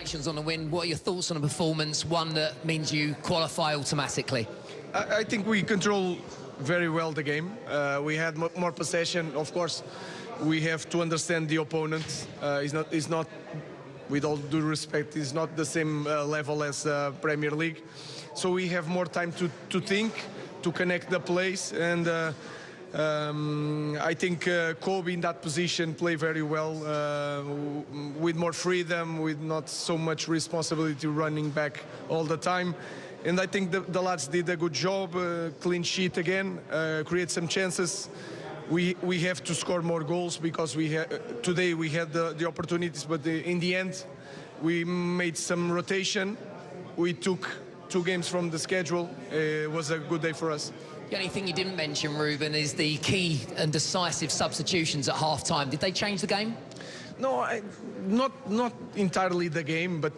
congratulations on the win. What are your thoughts on the performance? One that means you qualify automatically. I think we control very well the game. We had more possession. Of course, we have to understand the opponent. It's not, with all due respect, it's not the same level as Premier League. So we have more time to think, to connect the plays, and I think Kobe in that position played very well, with more freedom, with not so much responsibility running back all the time. And I think the lads did a good job, clean sheet again, create some chances. We have to score more goals because today we had the opportunities, but in the end we made some rotation. We took 2 games from the schedule. It was a good day for us. The only thing you didn't mention, Ruben, is the key and decisive substitutions at half-time. Did they change the game? No, not entirely the game, but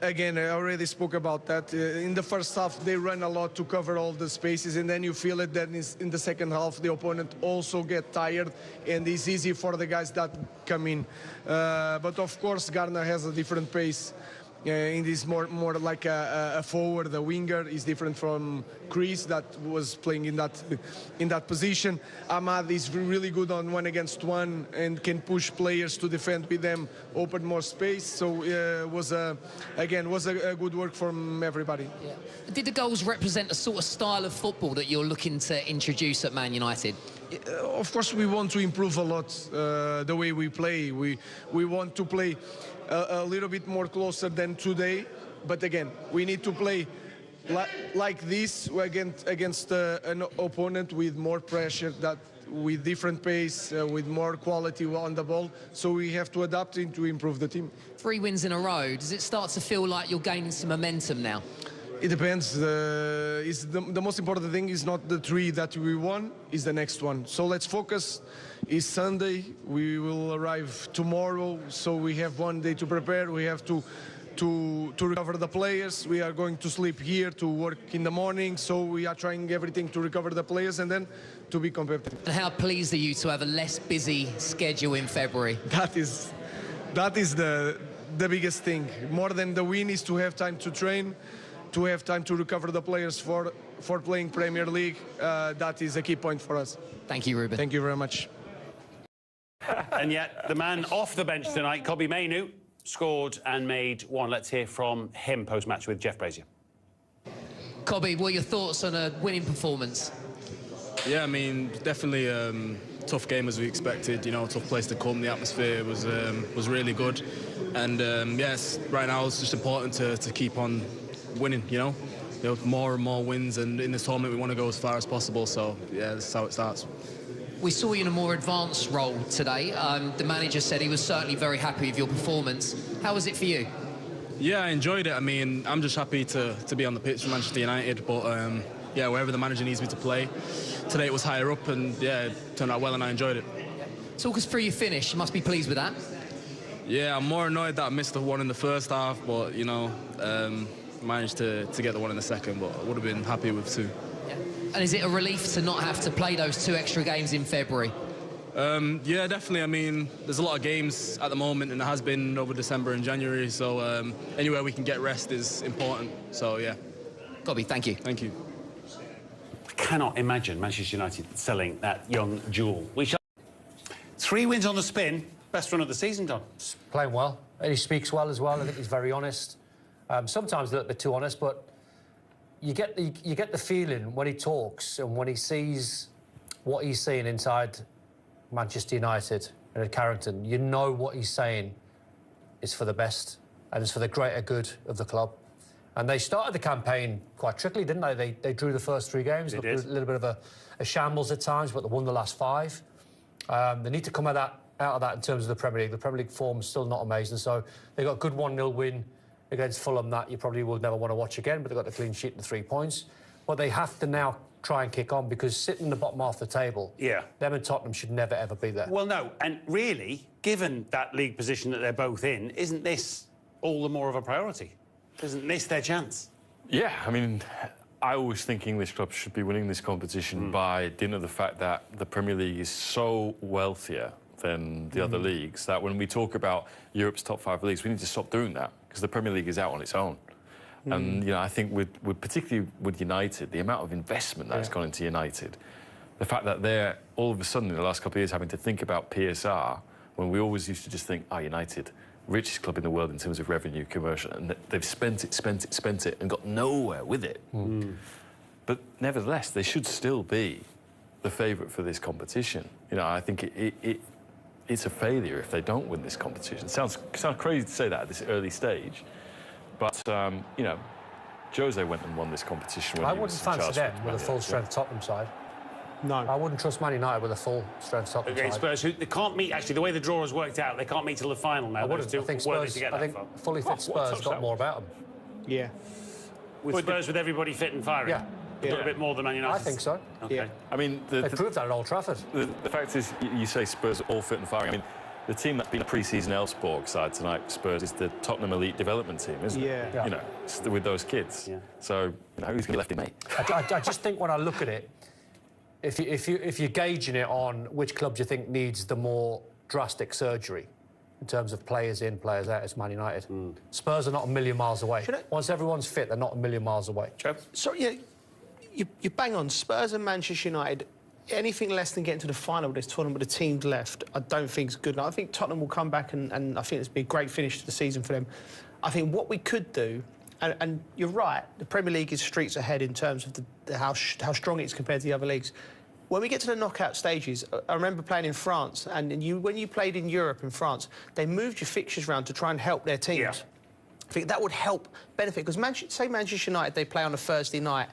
again, I already spoke about that. In the first half, they run a lot to cover all the spaces, and then you feel it that in the second half, the opponent also get tired, and it's easy for the guys that come in. But of course, Garner has a different pace. In this more like a forward, a winger is different from Chris that was playing in that position. Ahmad is really good on 1-against-1 and can push players to defend with them, open more space. So was a good work from everybody. Yeah. Did the goals represent a sort of style of football that you're looking to introduce at Man United? Of course, we want to improve a lot the way we play. We want to play a little bit more closer than today, but again, we need to play like this against an opponent with more pressure, with different pace, with more quality on the ball. So we have to adapt to improve the team. 3 wins in a row. Does it start to feel like you're gaining some momentum now? It depends. The most important thing is not the 3 that we won, is the next one. So let's focus. It's Sunday. We will arrive tomorrow, so we have 1 day to prepare. We have to recover the players. We are going to sleep here to work in the morning, so we are trying everything to recover the players and then to be competitive. And how pleased are you to have a less busy schedule in February? That is the biggest thing. More than the win is to have time to train, to have time to recover the players for playing Premier League. That is a key point for us. Thank you, Ruben. Thank you very much. And yet, the man off the bench tonight, Kobe Mainoo, scored and made 1. Let's hear from him post-match with Jeff Brazier. Kobe, what are your thoughts on a winning performance? Yeah, I mean, definitely tough game as we expected. You know, tough place to come. The atmosphere was really good, and yes, right now it's just important to keep on winning. You know, more and more wins, and in this tournament we want to go as far as possible. So yeah, this is how it starts. We saw you in a more advanced role today. The manager said he was certainly very happy with your performance. How was it for you? Yeah, I enjoyed it. I mean, I'm just happy to be on the pitch for Manchester United, but yeah, wherever the manager needs me to play. Today it was higher up, and yeah, it turned out well, and I enjoyed it. Talk us through your finish. You must be pleased with that. Yeah, I'm more annoyed that I missed the 1 in the first half, but you know, managed to get the 1 in the second, but I would have been happy with 2. Yeah. And is it a relief to not have to play those 2 extra games in February? Yeah, definitely. I mean, there's a lot of games at the moment, and there has been over December and January, so anywhere we can get rest is important. So yeah. Kobe, thank you. Thank you. I cannot imagine Manchester United selling that young jewel. We shall. 3 wins on the spin. Best run of the season, Don. He's playing well. And he speaks well as well. I think he's very honest. Sometimes a little bit too honest, but you get the feeling when he talks and when he sees what he's seeing inside Manchester United and at Carrington, you know what he's saying is for the best and it's for the greater good of the club. And they started the campaign quite trickily, didn't they? They drew the first 3 games. It looked a little bit of a shambles at times, but they won the last 5. They need to come out of that in terms of the Premier League. The Premier League form is still not amazing, so they got a good 1-0 win against Fulham that you probably will never want to watch again, but they got the clean sheet and 3 points. But they have to now try and kick on, because sitting in the bottom half of the table, them and Tottenham should never, ever be there. Well, no, and really, given that league position that they're both in, isn't this all the more of a priority? Isn't this their chance? Yeah, I mean, I always think English clubs should be winning this competition by dint of the fact that the Premier League is so wealthier than the other leagues, that when we talk about Europe's top 5 leagues, we need to stop doing that, because the Premier League is out on its own. And, you know, I think with particularly with United, the amount of investment that's gone into United, the fact that they're all of a sudden in the last couple of years having to think about PSR, when we always used to just think, United, richest club in the world in terms of revenue, commercial, and they've spent it, and got nowhere with it. But nevertheless, they should still be the favourite for this competition. You know, I think it's a failure if they don't win this competition. It sounds crazy to say that at this early stage, but you know, Jose went and won this competition. I wouldn't fancy them with a full-strength Tottenham side. No. I wouldn't trust Man United with a full-strength Tottenham side. Spurs, who they can't meet, actually, the way the draw has worked out, they can't meet till the final now. I think Spurs, fully fit Spurs got more about them. Yeah. With Spurs, with everybody fit and firing? Yeah. A little bit more than Man United? I think so. Okay. Yeah. I mean, they proved that at Old Trafford. The fact is, you say Spurs all fit and firing. I mean, the team that's been a pre-season Elfsborg side tonight, Spurs, is the Tottenham elite development team, isn't it? Yeah. You know, with those kids. Yeah. So, you know, who's going to be left in, mate? I just think when I look at it, if you're gauging it on which club do you think needs the more drastic surgery in terms of players in, players out, it's Man United. Spurs are not a million miles away. Once everyone's fit, they're not a million miles away. So, yeah, you bang on. Spurs and Manchester United, anything less than getting to the final of this tournament with the teams left, I don't think is good. I think Tottenham will come back and I think it's be a great finish to the season for them. I think what we could do, and you're right, the Premier League is streets ahead in terms of how strong it is compared to the other leagues. When we get to the knockout stages, I remember playing in France, and when you played in Europe in France, they moved your fixtures around to try and help their teams. Yeah. I think that would help benefit, because say Manchester United, they play on a Thursday night,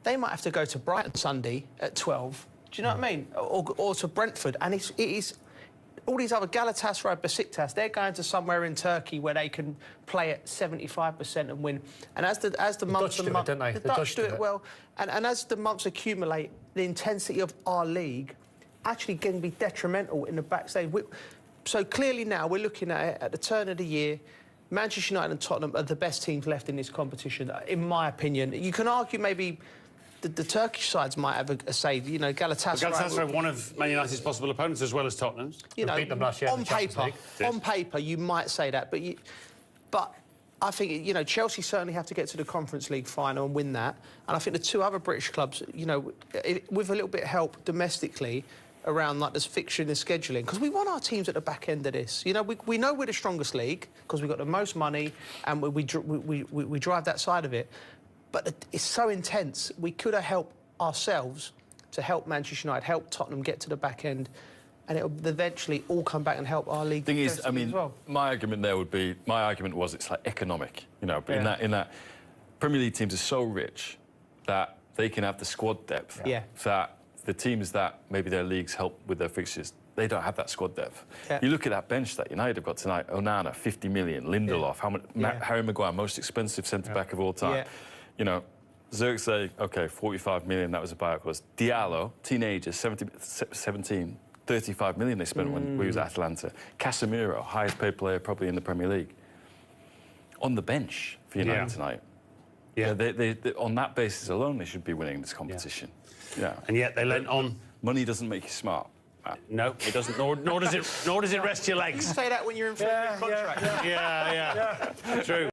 they might have to go to Brighton Sunday at 12. Do you know what I mean? Or to Brentford, and it is all these other Galatasaray, Besiktas, they're going to somewhere in Turkey where they can play at 75% and win. And as the months and months, the Dutch do it well, and as the months accumulate, the intensity of our league actually can be detrimental in the backstage. So clearly now we're looking at it at the turn of the year. Manchester United and Tottenham are the best teams left in this competition, in my opinion. You can argue maybe the Turkish sides might have a say. You know, Galatasaray, one of Man United's possible opponents as well as Tottenham's. You know, beat them last year on paper, you might say that, but I think, you know, Chelsea certainly have to get to the Conference League final and win that. And I think the two other British clubs, you know, with a little bit of help domestically around like this fixture and the scheduling, because we want our teams at the back end of this. You know, we know we're the strongest league because we've got the most money and we drive that side of it. But it's so intense. We could have helped ourselves to help Manchester United, help Tottenham get to the back end, and it'll eventually all come back and help our league. Thing is, I mean, my argument was it's like economic, you know. But in that Premier League teams are so rich that they can have the squad depth. Yeah. That the teams that maybe their leagues help with their fixtures, they don't have that squad depth. Yeah. You look at that bench that United have got tonight: Onana, 50 million; Lindelof, how much? Harry Maguire, most expensive centre back of all time. Yeah. You know, Xerxes, okay, 45 million, that was a buyout clause. Diallo, teenager, 17, 35 million they spent when we was at Atlanta. Casemiro, highest paid player probably in the Premier League. On the bench for United tonight. Yeah, they, on that basis alone, they should be winning this competition. Yeah. And yet they lent on. Money doesn't make you smart. No, it doesn't. Nor does it rest your legs. You say that when you're in contract. Yeah. True.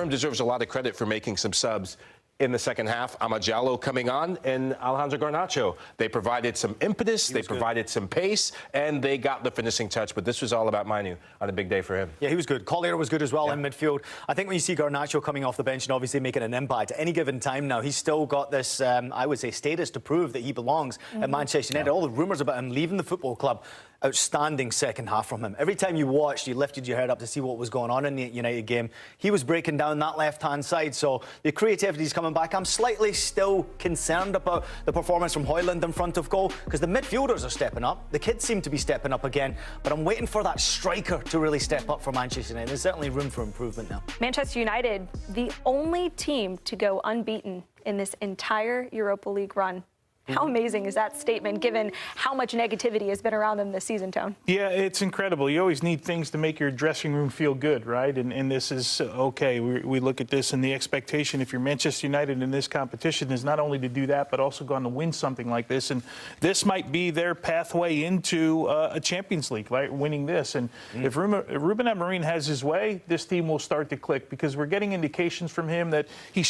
Deserves a lot of credit for making some subs in the second half. Dalot coming on and Alejandro Garnacho. They provided some impetus, they provided some pace, and they got the finishing touch. But this was all about Mainoo on a big day for him. Yeah, he was good. Collier was good as well in midfield. I think when you see Garnacho coming off the bench and obviously making an impact, at any given time now, he's still got this, I would say, status to prove that he belongs at Manchester United. All the rumours about him leaving the football club, outstanding second half from him. Every time you watched, you lifted your head up to see what was going on in the United game. He was breaking down that left-hand side, so the creativity's coming back. I'm slightly still concerned about the performance from Højlund in front of goal, because the midfielders are stepping up. The kids seem to be stepping up again, but I'm waiting for that striker to really step up for Manchester United. There's certainly room for improvement now. Manchester United, the only team to go unbeaten in this entire Europa League run, How amazing is that statement, given how much negativity has been around them this season, Tone? Yeah, it's incredible. You always need things to make your dressing room feel good, right? And this is, okay, we look at this, and the expectation, if you're Manchester United in this competition, is not only to do that, but also going to win something like this. And this might be their pathway into a Champions League, right? Winning this. And if Ruben Amorim has his way, this team will start to click, because we're getting indications from him that he's